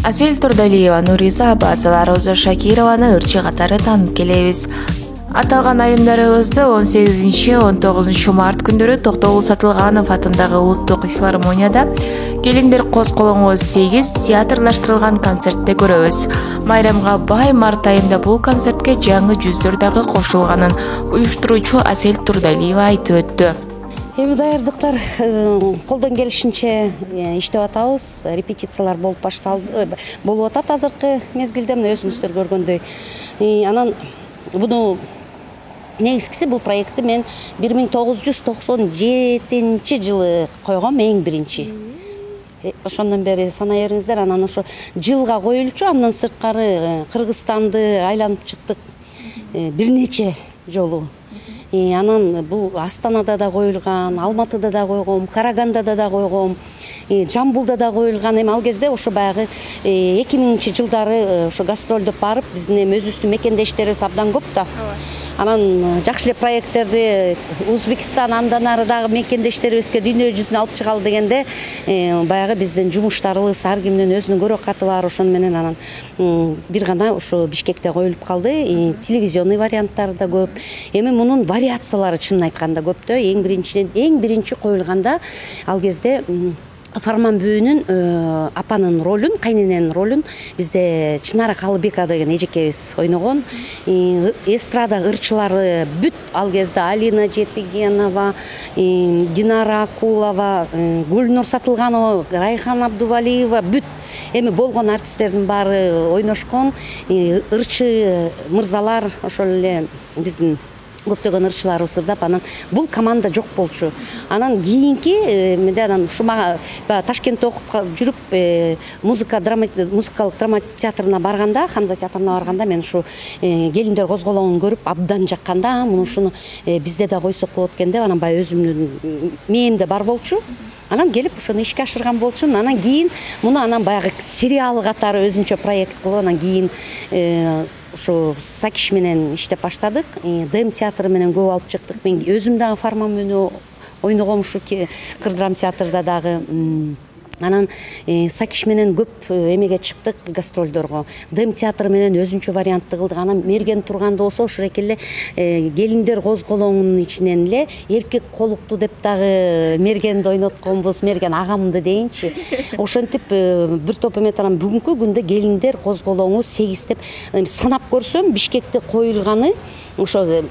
Асель Турдалиева, Нуриса Аббасова, Роза Шакированы ырчы катары таанып келебиз. Аталган айымдарыбызды 18-19 март күндөрү Токтогул Сатылганов атындагы Улуттук филармонияда Келиңдер коз колоңуз 8 театрлаштырылган концертте көрөбүз. Майрамга бай март айында бул концертке жаңы жүздөр дагы кошулганын уюштуруучу Асель Турдалиева айтып өттү. Эми даярдыктар колдон келишинче иштеп атабыз. Репетициялар болуп башталды, болуп атат азыркы мезгилде, мына өзүңүздөр көргөндөй. Анан буну негизгиси бул проектти мен 1997 жылы койгом, эң биринчи. Ошондон бери санай бериңиздер, анан ошо жылга коюлчу, андан сырткары Кыргызстанды айланып чыктык бир нече жолу. Анан бул Астанада да коюлган, Алматыда да койгом, Карагандада да койгом, Жамбулда да коюлган. Эми ал кезде ошо баягы 2000-жылдары ошо гастролдоп барып, биздин эми өзүбүздүн мекендештерибиз абдан көп да. Анан жакшы эле проекттерди Өзбекстан, андан ары дагы мекендештерибизге дүйнө жүзүнө алып чыгалы дегенде, баягы биздин жумуштарыбыз ар кимдин өзүнүн көрөкаты бар. Ошону менен анан бир гана ошо Бишкекте коюлуп калды. Телевизионный варианттары да көп. Эми мунун вариациялары чынын айтканда көп да. Эң биринчи коюлганда ал кезде Фарман Бүүнүн апанын ролун, кайнененин ролун бизде Чынара Калыбекова деген эжекебиз ойногон. Эстрада ырчылары бүт ал кезде Алина Жетигенова, Динара Акулова, Гүлнур Сатылганова, Райхан Абдувалиева, бүт эми болгон артисттердин баары ойношкон. Ырчы мырзалар ошол эле биздин көптөгөн ырчыларыбыз ырдап, анан бул команда жок болчу. Анан кийинки анан ушума Ташкентте окуп жүрүп музыкалык драма театрына барганда, Хамза театрына барганда мен ушу Келиңдер козголоңун көрүп абдан жакканда, муну ушуну бизде да койсок болот экен деп, анан баягы өзүмдүн мээмде бар болчу. Анан келип ошону ишке ашырган болчумун. Анан кийин муну анан баягы сериал катары өзүнчө проект кылып, анан кийин ушу Сакиш менен иштеп баштадык. ДМ театры менен көп алып чыктык. Мен өзүм дагы Фарман Бүүнү ойногом ушу Кыр драм театрда дагы. Анан Сакиш менен көп эмеге чыктык, гастролдорго. ДМ театры менен өзүнчө вариантты кылдык. Анан Мерген турганда болсо ошол эле Келиңдер козголоңунун ичинен эле эркек колукту деп дагы Мергенди ойнотконбуз. Мерген агамды дейинчи. Ошентип бир топ эме таран бүгүнкү күндө Келиңдер козголоңу 8 деп санап көрсөм, Бишкекте коюлганы ошо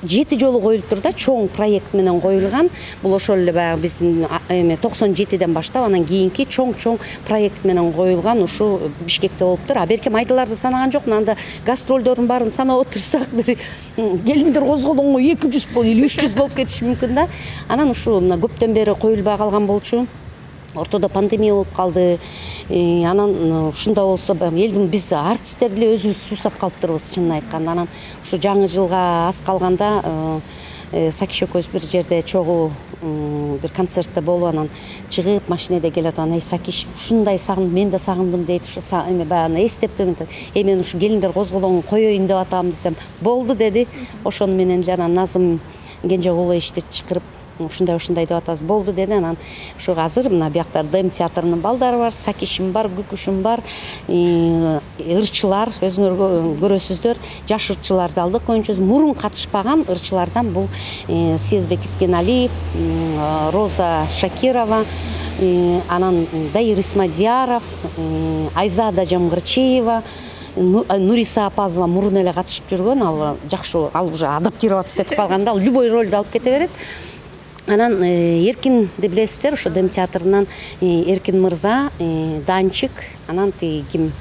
7 жолу коюлуптур да, чоң проект менен коюлган. Бул ошол эле баягы биздин 97-ден баштап анан кийинки чоң проект менен коюлган ушу Бишкекте болуптур. Беркем айдаларды санаган жокмун. Анда гастролдордун баарын санап отурсак, бир Келиңдер козголоңго 200 или 300 болуп кетиши мүмкүн да. Анан ушу көптөн бери коюлбай калган болчу. Ортодо пандемия болуп калды. Анан ушунда болсо элдин биз артисттерди эле өзүбүз суусап калыптырбыз, чынын айтканда. Анан ушу жаңы жылга аз калганда Сакиш экөөбүз бир жерде чогуу бир концертте болуп, анан чыгып машинеде келет, анан Сакиш ушундай сагындым, мен да сагындым дейт. Ушу эме баягы эстептим. Мен ушу Келиңдер козголоңун коёюн деп атам десем, болду деди. Ошону менен эле анан Назым Кенжеголу ишти чакырып, ушундай деп атабыз, болду деди. Анан ушу азыр мына биякта ДМ театрынын балдары бар, Сакишим бар, Күкүшүм бар, ырчылар, өзүңөр көрөсүздөр, жаш ырчыларды алдык. Коюнчубуз мурун катышпаган ырчылардан бул Сезбек Искеналиев, Роза Шакирова, анан Даир Исмадияров, Айзада Жамгырчиева, Нуриса Апазова мурун эле катышып жүргөн. Ал жакшы, ал уже адаптироваться этип калганда, ал любой ролду алып кете берет. Анан Эркинди билесиздер, ошо ДМ театрынан Эркин мырза, Данчик, анан ким?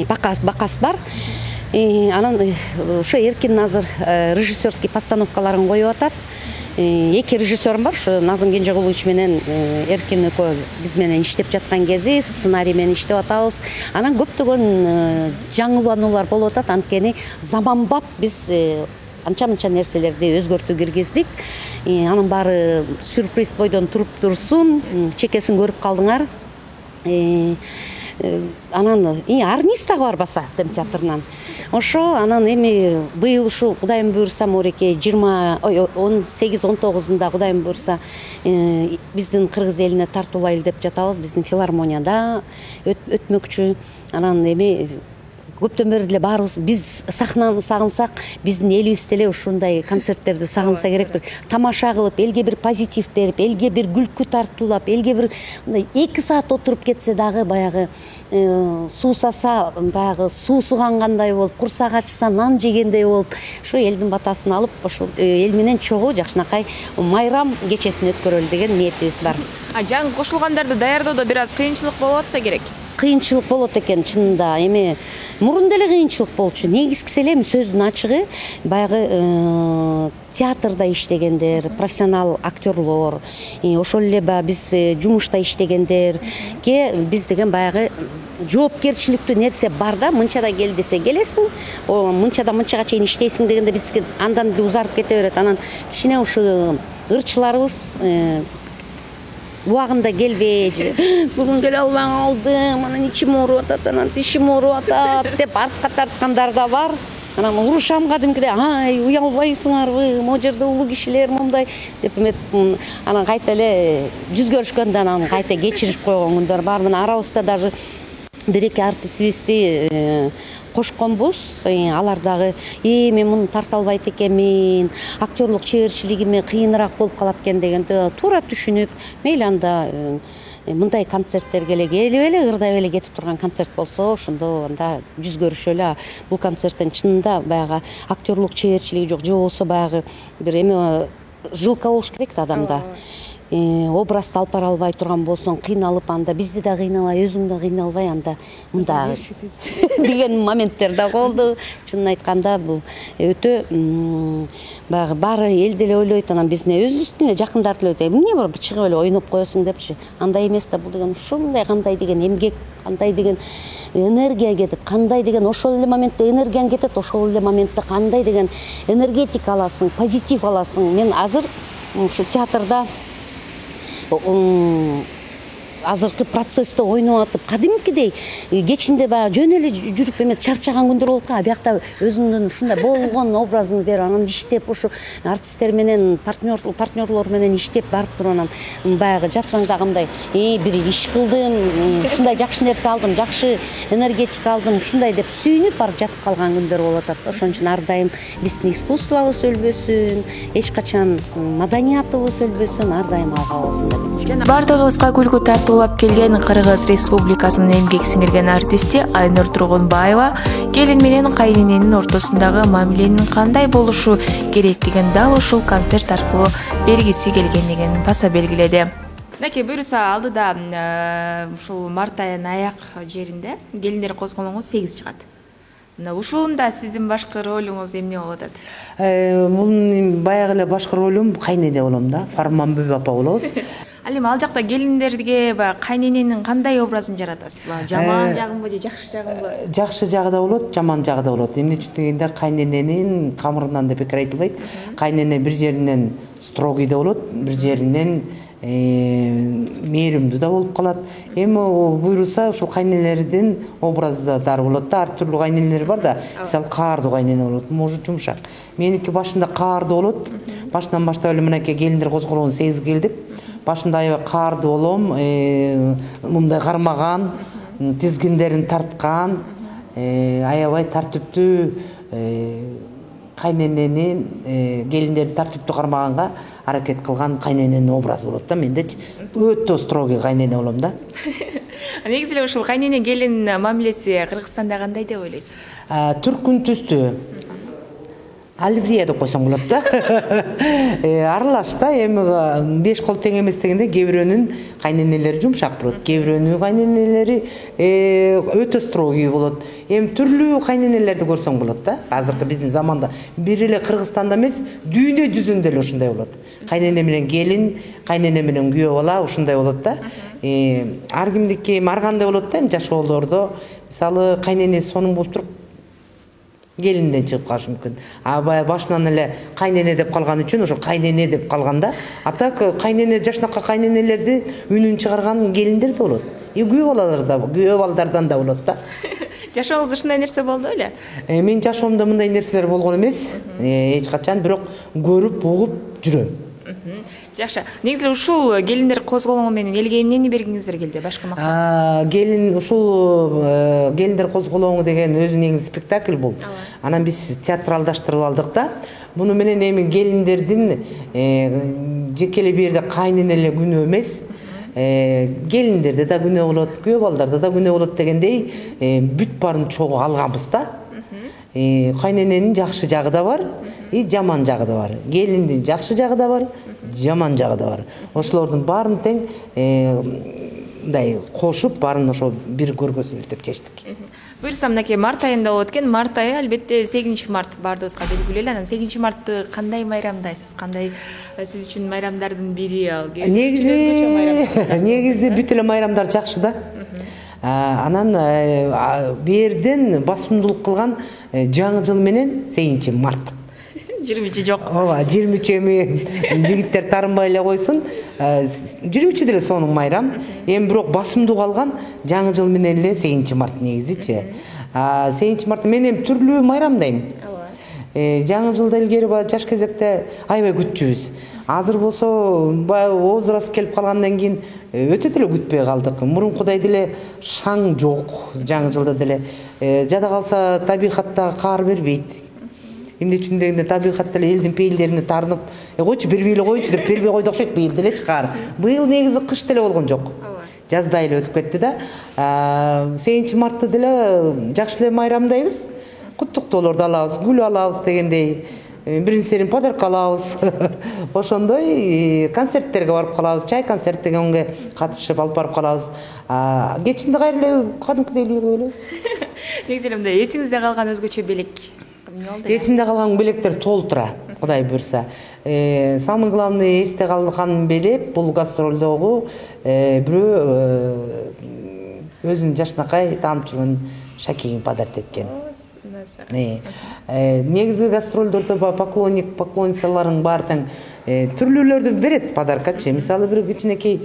Бакас бар. Анан ошо Эркин азыр режиссерский постановкаларын коюп атат. эки режиссерым бар, ушу Назым Кенжеголович менен Эркин экөө биз менен иштеп жаткан кези сценарий менен иштеп атабыз. Анан көптөгөн жаңылануулар болуп атат, анткени заманбап биз анча-мынча нерселерди өзгөртүү киргиздик. Анын баары сюрприз бойдон туруп турсун, чекесин көрүп калдыңар. Анан Арнис дагы бар баса Дем театрынан. Ошо анан эми быйыл ушу Кудайым буйрса Муреке 18-19-да Кудайым буйрса биздин кыргыз элине тартуулайлы деп жатабыз. Биздин филармонияда өтмөкчү. Анан эми көптөн бери деле баарыбыз биз сахнаны сагынсак, биздин элибиз деле ушундай концерттерди сагынса керек, бир тамаша кылып, элге бир позитив берип, элге бир күлкү тартуулап, элге бир 2 саат отуруп кетсе дагы баягы суусаса, баягы суу сугангандай болуп, курсак ачса нан жегендей болуп, ушу элдин батасын алып, ушул эл менен чогуу жакшынакай майрам кечесин өткөрөлү деген ниетибиз бар. Жаңы кошулгандарды даярдоодо бир аз кыйынчылык болуп атса керек. Кыйынчылык болот экен чынында. Эми мурун деле кыйынчылык болчу. Негизгиси эле сөздүн ачыгы баягы театрда иштегендер, профессионал актерлор, ошол эле биз жумушта иштегендерге биз деген баягы жоопкерчиликтүү нерсе бар да, мынчада кел десе келесиң, мынчадан мынчага чейин иштейсиң дегенде бизге андан узарып кете берет. Анан кичине ушу ырчыларыбыз убагында келбей, бүгүн келе албай калдым, анан ичим ооруп атат, анан тишим ооруп атат деп артка тарткандар да бар. Анан урушам кадимкидей, ай, уялбайсыңарбы, могу жерде улуу кишилер момундай деп анан кайта эле жүз көрүшкөндө анан кайта кечирип койгон күндөр бар. Мына арабызда даже бир-эки артистибизди кошконбуз. Алар дагы мен муну тарта албайт экенмин, актерлук чеберчилигиме кыйыныраак болуп калат экен дегенде туура түшүнүп, мейли анда мындай концерттерге эле келип эле ырдап эле кетип турган концерт болсо, ошондо анда жүз көрүшөлү. Бул концерттен чынында баягы актерлук чеберчилиги жок, же болбосо баягы бир эме жилка болуш керек да адамда. Образды алып бара албай турган болсоң, кыйналып, анда бизди да кыйнабай, өзүң да кыйналбай, анда мында деген моменттер да болду. Чынын айтканда бул өтө баягы баары эл деле ойлойт, анан бизне өзүбүздүн эле жакындар деле ойлойт, эмне бар чыгып эле ойноп коесуң депчи. Андай эмес да, бул деген ушундай, кандай деген эмгек, кандай деген энергия кетет, кандай деген ошол эле моментте энергияң кетет, ошол эле моментте кандай деген энергетика аласың, позитив аласың. Мен азыр ушу театрда азыркы процессте ойноп атып, кадимкидей кечинде баягы жөн эле жүрүп эме чарчаган күндөр болуп калган. Биякта өзүңдүн ушундай болгон образыңды берип, анан иштеп, ушу артисттер менен, партнерлор менен иштеп барып туруп, анан баягы жатсаң дагы мындай, бир иш кылдым, ушундай жакшы нерсе алдым, жакшы энергетика алдым, ушундай деп сүйүнүп барып жатып калган күндөр болуп атат. Ошон үчүн ар дайым биздин искусствобуз өлбөсүн, эч качан маданиятыбыз өлбөсүн, ар дайым алга болсун деп. Бардыгыбызга күлкү тартуулап келген Кыргыз Республикасынын эмгек сиңирген артисти Айнур Тургунбаева келин менен кайнененин ортосундагы мамиленин кандай болушу керектигин дал ушул концерт аркылуу бергиси келгендигин баса белгиледи. Мынакей буюрса алдыда ушул март айынын аяк жеринде келиндер козголоңуз 8 чыгат. Ушунда сиздин башкы ролуңуз эмне болуп атат? Мунун баягы эле башкы ролум кайнене болом да, Фарман Бүбү апа болобуз. Ал эми ал жакта келиндерге кайнененин кандай образын жаратасыз? Жаман жагынбы же жакшы жагынбы? Жакшы жагы да болот, жаман жагы да болот. Эмне үчүн дегенде кайнененин камырынан деп бекер айтылбайт. Кайнене бир жеринен строгий да болот, бир жеринен мээримдүү да болуп калат. Эми буйруса ушул кайненелердин образдары болот да, ар түрлүү кайненелер бар да. Мисалы каардуу кайнене болот, может жумшак. Меники башында каардуу болот. Башынан баштап эле мынакей келиндер козголгон 8 келдик. Башында аябай каардуу болом, мындай кармаган, тизгиндерин тарткан, аябай тартиптүү кайнененин келиндерди тартиптүү кармаганга аракет кылган кайнененин образы болот да. Менде өтө строгий кайнене болом да. Негизи эле ушул кайнене келин мамилеси Кыргызстанда кандай деп ойлойсуз? Түркүн түстүү. Альврия деп койсоң болот да. Аралаш да, эми 5 кол тең эмес дегенде кээ бирөөнүн кайненелери жумшак болот, кээ бирөөнүн кайненелери өтө строгий болот. Эми түрлүү кайненелерди көрсөң болот да. Азыркы биздин заманда бир эле Кыргызстанда эмес, дүйнө жүзүндө эле ушундай болот. Кайнене менен келин, кайнене менен күйөө бала ушундай болот да. Ар кимдики ар кандай болот да, эми жашоолордо. Мисалы, кайненеси сонун болуп туруп келинден чыгып калышы мүмкүн. Баягы башынан эле кайнене деп калган үчүн ошо кайнене деп калганда, а так кайнене жашнака кайненелерди үнүн чыгарган келиндер да болот. Күйөө балдардан да болот да. Жашооңузда ушундай нерсе болду беле? Мен жашоомдо мындай нерселер болгон эмес, эч качан, бирок көрүп, угуп жүрөм. Жакшы. Негизи ушул келиндер козголоңу менен элге эмнени бергиңиздер келди? Башка максат? Келиндер козголоңу деген өзү негизи спектакль бул. Анан биз театралдаштырып алдык да. Муну менен эми келиндердин жеке эле бир жерде кайнене эле күнөө эмес, келиндерде да күнөө болот, күйөө балдарда да күнөө болот дегендей бүт баарын чогуу алганбыз да. Кайнененин жакшы жагы да бар, жаман жагы да бар. Келиндин жакшы жагы да бар, жаман жагы да бар. Ошолордун баарын тең мындай кошуп, баарын ошо бир көргөзүп деп чечтик. Буюрса, мынакей март айында болот экен. Март айы албетте 8 март бардыгыбызга белгилүү эле. Анан 8 мартты кандай майрамдайсыз? Кандай сиз үчүн майрамдардын бири ал? Негизи бүт эле майрамдар жакшы да. Анан берден басымдуулук кылган жаңы жыл менен 8 март. 23 жок. Ооба, 23 эми жигиттер тарынбай эле койсун. 23 деле сонун майрам. Эми бирок басымдуу калган жаңы жыл менен эле 8 март негизичи. 8 март мен эми түрлүү майрамдайм. Жаңы жылда илгери жаш кезекте аябай күтчүбүз. Азыр болсо баягы возраст келип калгандан кийин өтө деле күтпөй калдык. Мурункудай деле шаң жок жаңы жылда деле. Жада калса табигатта каар бербейт. Эмне үчүн дегенде табигат деле элдин пейилдерине тарынып, койчу бербей эле койчу деп бербей койду окшойт, быйыл делечи каар. Быйыл негизи кыш деле болгон жок. Жазда эле өтүп кетти да. 8 мартты деле жакшы эле майрамдайбыз. Куттуктоолорду алабыз, гүл алабыз дегендей. Биринчисин подарок алабыз. Ошондой концерттерге барып калабыз, чай концерт дегенге катышып алып барып калабыз. Кечинде кайра эле кадимкидей эле келебиз. Негизи эле мындай эсиңизде калган өзгөчө белек. Эсимде калган белектер толтура, Кудай буйрса. Самый главный эсте калган белек бул гастролдогу бирөө өзүнүн жашнакай таанып жүргөн шакегин подарок эткен. Негизи гастролдордо поклонницаларың бар тең түрлүүлөрдү берет подаркачы. Мисалы бир кичинекей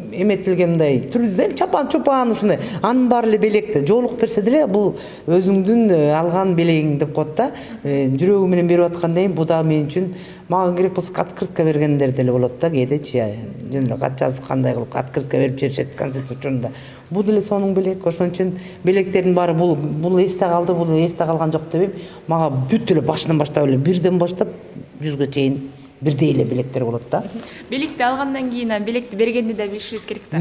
эметилген мындай түрдүү чапан ушундай анын баары эле белекти жоолук берсе деле бул өзүңдүн алган белегиң деп коет да. Жүрөгү менен берип аткандай бул да мен үчүн мага керек болсо открытка бергендер деле болот да кээдечи. Жөн эле кат жазып кандай кылып открытка берип жиберишет концерт учурунда. Бул деле сонун белек. Ошон үчүн белектердин баары бул эсте калды, бул эсте калган жок дебейм. Мага бүт эле башынан баштап эле бирден баштап 100га чейин бирдей эле белектер болот да. Белекти алгандан кийин белекти бергенди да билишибиз керек да.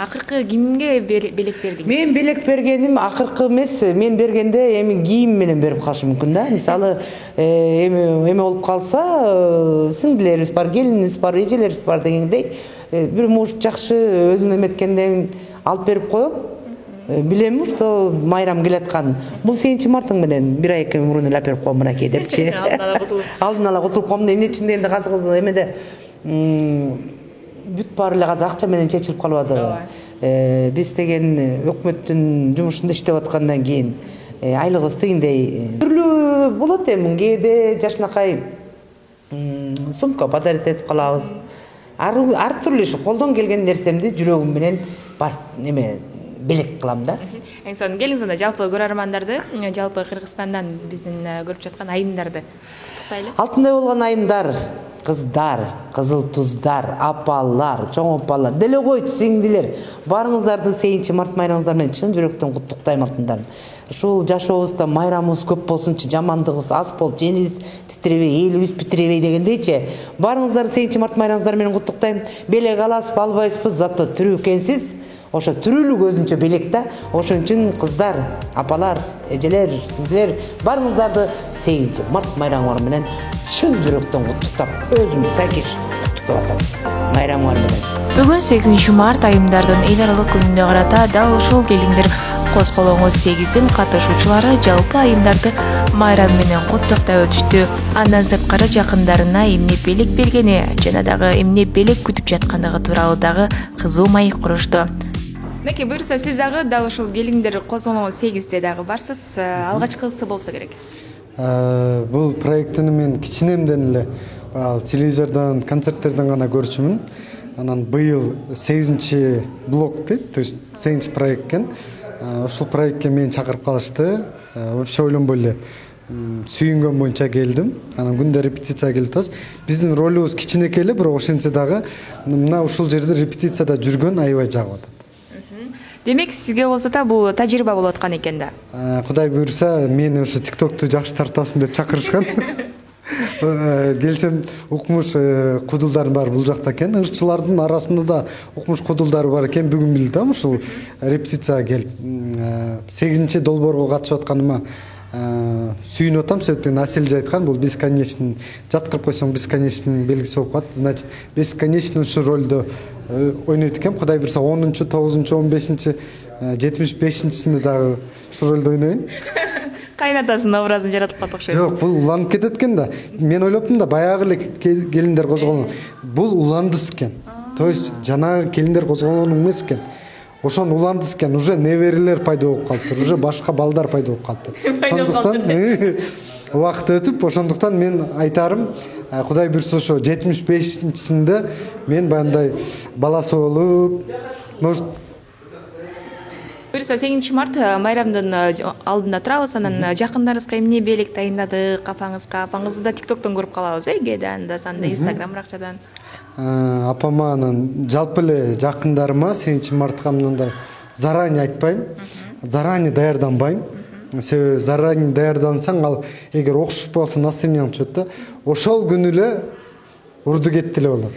Акыркы кимге белек бердиңиз? Мен белек бергеним акыркы эмес, мен бергенде эми кийим менен берип калышы мүмкүн да. Мисалы, эме болуп калса, сиңдилерибиз бар, келинибиз бар, эжелерибиз бар дегендей, бир муж жакшы өзүн эметкенден алып берип коем. Билем, что майрам келаткан. Бул 8 марттын менен бир ай эки мурун эле берип коем мынакей депчи. Алдын ала кутулуп коем. Эмне үчүн дегенде кыз эмеде бүт баары эле акча менен чечилип калып атат. Биз деген өкмөттүн жумушунда иштеп аткандан кийин айлыгыбыз тигиндей түрлүү болот эми. Кээде жашнакай сумка подарок этип калабыз. Ар түрлүү колдон келген нерсемди жүрөгүм менен бар неме белек кылам да. Эңсон келиңиз жалпы көрөрмандарды, жалпы Кыргызстандан биздин көрүп жаткан айымдарды куттуктайлы. Алтындай болгон айымдар, кыздар, кызыл туздар, апалар, чоң апалар, деле койчу сиңдилер. Барыңыздарды 8 март майрамыңыздар менен чын жүрөктөн куттуктайм алтындар. Ушул жашообузда майрамыбыз көп болсунчу, жамандыгыбыз аз болуп, женибиз титиребей, элибиз битиребей дегендейчи. Барыңыздарды 8 март майрамыңыздар менен куттуктайм. Белек аласызбы, албайсызбы, зато тирүү экенсиз. ошо түрүлүк өзүнчө белек да. Ошон үчүн кыздар, апалар, эжелер, сиздер баарыңыздарды 8-март майрамыңар менен чын жүрөктөн куттуктап, өзүмүз сайкеш куттуктап атам. Майрамыңар менен. Бүгүн 8-март айымдардын эл аралык күнүнө карата дал ушул келиңдер козголоңу 8-дин катышуучулары жалпы айымдарды майрам менен куттуктап өтүштү. Андан сырткары жакындарына эмне белек бергени жана дагы эмне белек күтүп жаткандыгы тууралуу дагы кызуу маек курушту. Меке, буюрса сиз дагы дал ушул келиңдер козголоңу 8-де дагы барсыз, алгачкысы болсо керек. Бул проекттини мен кичинемден эле телевизордон, концерттерден гана көрчүмүн. Анан быйыл 8-чи блок дейт, то есть 8-чи проект экен. Ушул проектке мени чакырып калышты. Вообще ойлонбой эле сүйүнгөн боюнча келдим. Анан күндө репетицияга келип атабыз. Биздин ролубуз кичинекей эле, бирок ошентсе дагы мына ушул жерде репетицияда жүргөн аябай жагып атат. Демек, сизге болсо да бул тажрыйба болуп аткан экен да. Кудай буйрса, мени ошо TikTok'ту жакшы тартасың деп чакырышкан. Келсем, укмуш кудулдар бар бул жакта экен. Ырчылардын арасында да укмуш кудулдар бар экен. Бүгүн билдим ушул репетицияга келип 8-чи долбоорго катышып атканыма сүйүнүп атам. Себептен Аселже айткан, бул бесконечный, жаткырып койсоң бесконечный белгиси болуп калат. Значит, бесконечный ушул ролдо ойнойт экен. Кудай буйрса 10-чу, 9-чу, 15-чи, 75-чисинде дагы ушул ролдо ойнойм. Кайнатасынын образын жаратып калдык окшойт. Жок, бул уланып кетет экен да. Мен ойлоптум да, баягы эле келиндер козголону. Бул уландыс экен. То есть жанагы келиндер козголону эмес экен. Ошон уландыс экен, уже неберелер пайда болуп калыптыр, уже башка балдар пайда болуп калыптыр. Ошондуктан убакыт өтүп, ошондуктан мен айтарым, Кудай буйрса ошо 75-чисинде мен баягындай баласы болуп, может Буюрса 8-март майрамдын алдында турабыз, анан жакындарыңызга эмне белек дайындадык, апаңызды да TikTok'тон көрүп калабыз, Гедан да, санда Instagram ракчадан. Апама анан жалпы эле жакындарыма 8-мартка мындай заранее айтпайм, заранее даярданбайм. Себеби заранее даярдансаң, ал эгер окшошпосо настроениең түшөт да, ошол күнү эле урду кетти эле болот.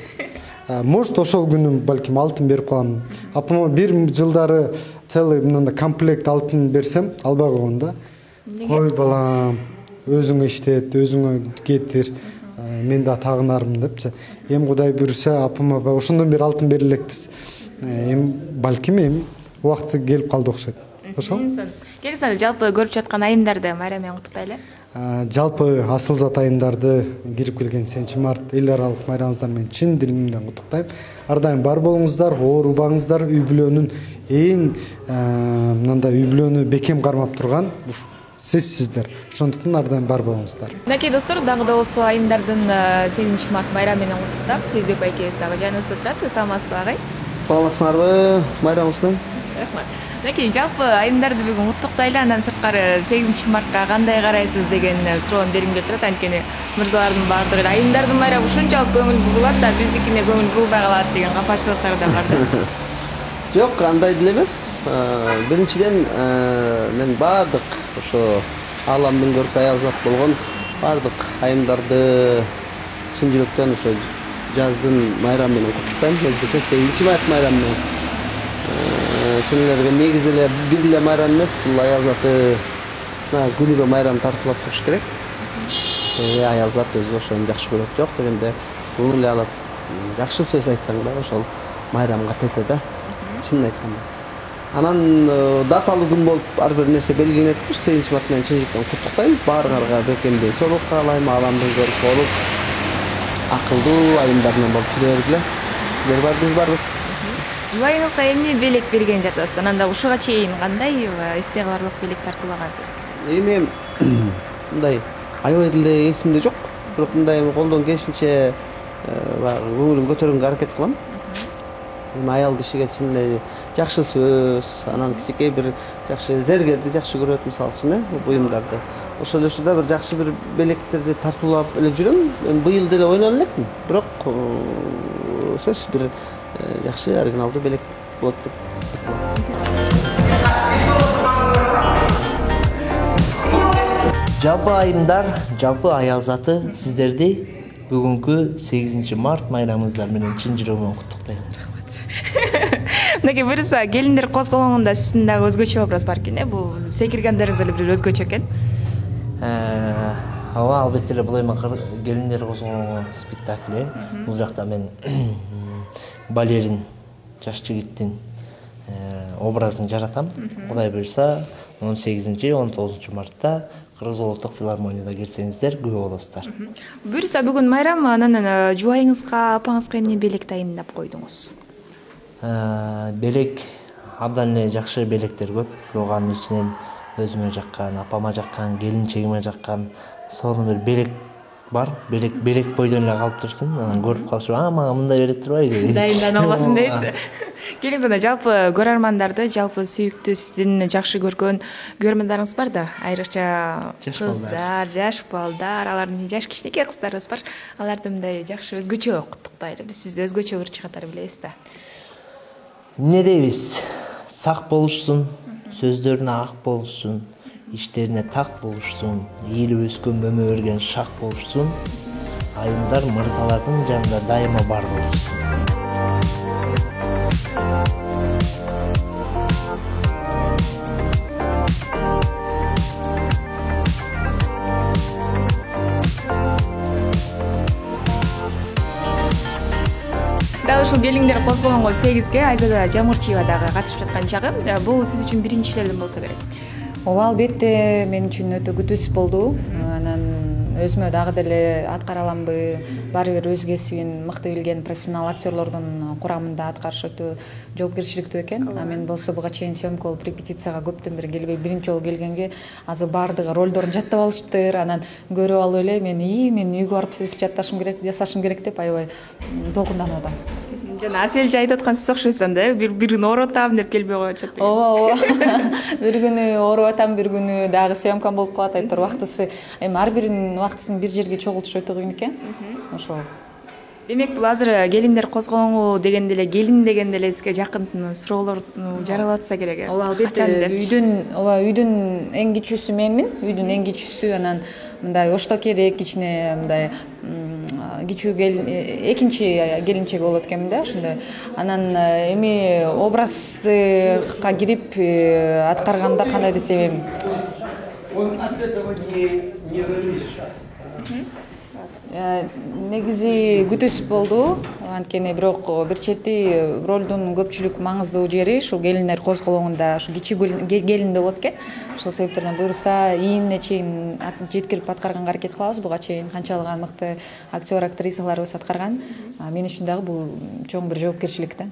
Может, ошол күнү балким алтын берип калам. Апама бир жылдары целый мындай комплект алтын берсем, албай койгон да. Кой балам, өзүңө иштет, өзүңө кетир, мен да тагынармын депчи. Эми Кудай буйрса, апама ошондон бери алтын бере элекпиз. Балким убакыты келип калды окшойт. Ошол. Келсеңиз, жалпы көрүп жаткан айымдарды майрам менен куттуктайлы. Жалпы асыл айымдарды кирип келген 8-март эл аралык майрамыңыздар менен чын дилимден куттуктайм. Ар дайым бар болуңуздар, оорубаңыздар, үй бүлөнүн эң мындай үй бүлөнү бекем кармап турган сиздер. Ошондуктан ар дайым бар болуңуздар. Мынакей достор, дагы да болсо айымдардын 8-март майрамы менен куттуктап, Сезбек байкебиз дагы жаныбызда турат. Саламатсызбы агай? Саламатсыңарбы? Майрамыңыз менен. Рахмат. Мынакей, жалпы айымдарды бүгүн куттуктайлы, андан сырткары 8-мартка кандай карайсыз деген суроон беримге турат. Анткени мырзалардын баардыгы айымдардын майрамы ушунчалык көңүл бурулат да, биздикине көңүл бурулбай калат деген капачылыктар да бар да. Жок, андай деле эмес. Биринчиден мен баардык ошо ааламдын көркү аялзат болгон баардык айымдарды чын жүрөктөн ошо жаздын майрамы менен куттуктайм. Өзгөчө 8-март майрамы менен. Чын эле негизи эле бир эле майрам эмес, бул аялзаты күнүгө майрам тартуулап туруш керек. Себеби аялзат өзү ошону жакшы көрөт. Жок дегенде көңүл алып жакшы сөз айтсаң да ошол майрамга тете да. Чынын айтканда. Анан даталуу күн болуп ар бир нерсе белгиленет. 8-март менен чын жүрөктөн куттуктайм. Баарыңарга бекемдей соолук каалайм, ааламдын көркү болуп, акылдуу айымдар менен болуп жүрө бергиле. Силер бар, биз барбыз. Жубайыңызга эмне белек берген жатасыз? Анан да ушуга чейин кандай эсте каларлык белек тартуулагансыз? Эми мындай аябай деле эсимде жок. Бирок мындай колдон келишинче көңүлүм көтөргөнгө аракет кылам. Эми аял кишиге чын эле жакшы сөз, анан кичинекей бир жакшы зергерди жакшы көрөт, мисалы үчүн, буюмдарды. Ошол эле учурда бир жакшы бир белектерди тартуулап эле жүрөм. Эми быйыл деле ойнон элекмин. Бирок сөз бир жакшы оригиналдуу белек болот деп. Жалпы айымдар, жалпы аялзаты сиздерди бүгүнкү 8-март майрамыңыздар менен чын жүрөгүмөн куттуктайм. Мынакей буюрса келиндер козголоңунда сиздин дагы өзгөчө образ бар экен, бул секиргендериңиз эле бир өзгөчө экен. Ооба, албетте эле бул эми келиндер козголоңу спектакли. Бул жакта мен балерин жаш жигиттин образын жаратам. Кудай буюрса 18-19 мартта Кыргыз улуттук филармонияда келсеңиздер күбө болосуздар. Буюрса бүгүн майрам, анан жубайыңызга, апаңызга эмне белек дайындап койдуңуз? Белек абдан эле жакшы белектер көп. Бирок анын ичинен өзүмө жаккан, апама жаккан, келинчегиме жаккан сонун бир белек бар. Белек бойдон эле калып турсун. Анан көрүп калышып, мага мындай берет турбайбы? Дайындана аласың дейсизби? Келиңиз анда жалпы көрөрмандарды, жалпы сүйүктүү сиздин жакшы көргөн көрөрмандарыңыз бар да, айрыкча кыздар, жаш балдар, алардын жаш кичинекей кыздарыбыз бар. Аларды мындай жакшы өзгөчө куттуктайлы. Биз сизди өзгөчө ырчы катары билебиз да. Эмне дейбиз? Сак болушсун, сөздөрүнө ак болушсун, иштерине так болушсун, ийилип өскөн мөмө берген шак болушсун. Айымдар мырзалардын жанында дайыма бар болушсун. Дал ушул келиңдер козголоңго 8-ге Айзада Жамырчиева дагы катышып жаткан чагы. Бул сиз үчүн биринчилерден болсо керек. Ооба, албетте мен үчүн өтө күтүүсүз болду. Анан өзүмө дагы деле аткара аламбы, баары бир өз кесибин мыкты билген профессионал актерлордун курамында аткарыш өтө жоопкерчиликтүү экен. Мен болсо буга чейин съемка болуп репетицияга көптөн бери келбей, биринчи жолу келгенге азыр баардыгы ролдорун жаттап алышыптыр. Анан көрүп алып эле мен үйгө барып сөз жатташым керек, жасашым керек деп аябай толкунданып атам. Жана Аселчи айтып аткан сиз окшойсуз анда, бир күнү ооруп атам деп келбей коечу. Ооба. Бир күнү ооруп атам, бир күнү дагы съемкам болуп калат, айтор убактысы. Эми ар биринин убактысын бир жерге чогултуш өтө кыйын экен. Ошол. Демек бул азыр келиндер козголоңу дегенде эле, келин дегенде эле сизге жакын суроолор жаралатса керек. Ооба, албетте үйдүн эң кичүүсү менмин. Үйдүн эң кичүүсү, анан мындай ошто керек кичине мындай кичүү экинчи келинчеги болот экенмин да, ошондой. Анан эми образга кирип аткарганда кандай десем, негизи күтүүсүз болду. Анткени бирок бир чети ролдун көпчүлүк маңыздуу жери ушул келиндер козголоңунда ушу кичүү келинде болот экен. Ошол себептерден буюрса ийине чейин жеткирип аткарганга аракет кылабыз. Буга чейин канчалык мыкты актер актрисаларыбыз аткарган. Мен үчүн дагы бул чоң бир жоопкерчилик да.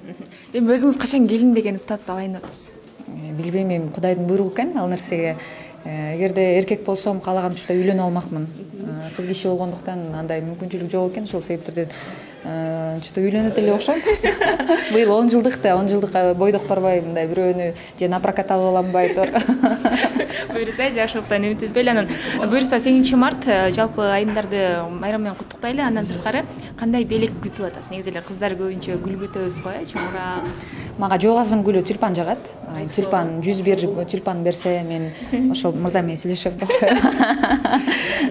Эми өзүңүз качан келин деген статус алайын деп атасыз? Билбейм, эми Кудайдын буйругу экен ал нерсеге. Эгерде эркек болсом каалаган учурда үйлөнө алмакмын. Кыз киши болгондуктан андай мүмкүнчүлүк жок экен. Ошол себептерден чөтө үйлөнөт эле окшойм. Быйыл 10 жылдык бойдок барбай, мындай бирөөнү же напрокат алып аламбы айтор. Буюрса жакшылыктан үмүтүзбөйлү. Анан буюрса 8 март жалпы айымдарды майрам менен куттуктайлы. Андан сырткары кандай белек күтүп атасыз? Негизи эле кыздар көбүнчө гүл күтөбүз го, чоңураак. Мага жогазым гүлү тюльпан жагат. Тюльпан 101 тюльпан берсе, мен ошол мырза менен сүйлөшөм.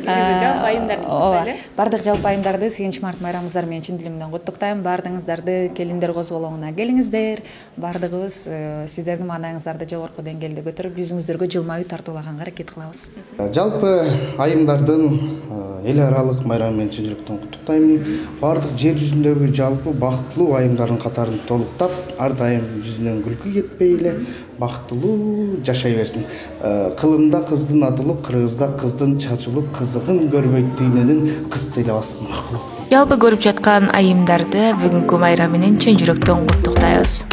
Жалпы айымдарды куттуктайлы. Бардык жалпы айымдарды 8 март майрамыңыздар менен чын дилимден куттуктайм. Бардыгыңыздарды келиндер козголоңуна келиңиздер. Бардыгыбыз сиздердин маанайыңыздарды жогорку деңгээлде көтөрүп, жүзүңүздөргө жылмаюу тартуулаганга аракет кылабыз. Жалпы айымдардын эл аралык майрамы менен чын жүрөктөн куттуктайм. Бардык жер жүзүндөгү жалпы бактылуу айымдардын катарын толуктап, ар дайым жүзүнөн күлкү кетпей эле бактылуу жашай берсин. Кылымда кыздын адылы, кыргызда кыздын чачылуу кызыгын көрбөйт дүйнөнүн кыз сыйлабас макулук. Жалпы көрүп жаткан айымдарды бүгүнкү майрам менен чын жүрөктөн куттуктайбыз.